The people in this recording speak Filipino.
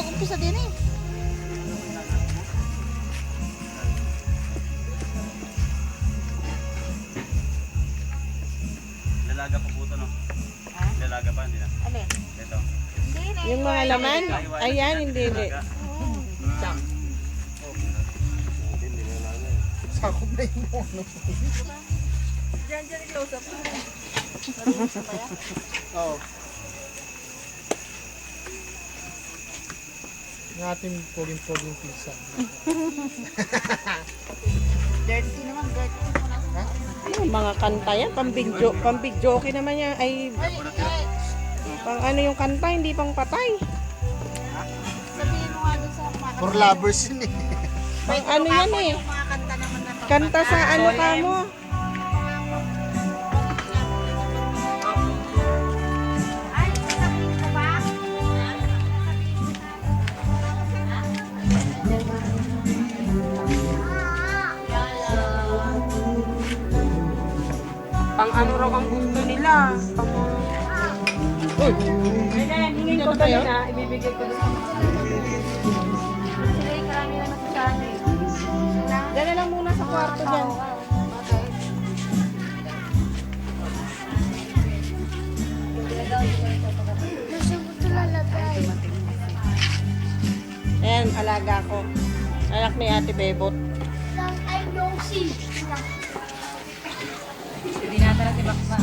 nag-umpisa din eh. Lalaga pa po ito, no? Ha? Lalaga pa, hindi na. Alin? Ito. Hindi na. Yung mga laman? Ayan, hindi. Sakop na yung mono. Diyan, i-close up. Oo. Yung ating poging-poging pizza. Dirty naman, dirty. Yung mga kanta yan, pambidyoke naman yan. Ay, Ay, pang ano yung kanta, hindi pang patay. sabihin mo nga doon sa mga For lovers yun eh. Pang ano yan eh. Yung mga kanta naman na Kanta sa ano ka mo. Ay, sasabihin ko ba? Pang ano raw ang gusto nila. Uy! Hingin ko tayo na, ibibigay ko doon sa mga. Sige, karami na nagsasabi. Dala lang muna sa kwarto dyan. Ayan, alaga ko. Anak ni Ate Bebot. Lang ay no see. Hindi natin natin bakba.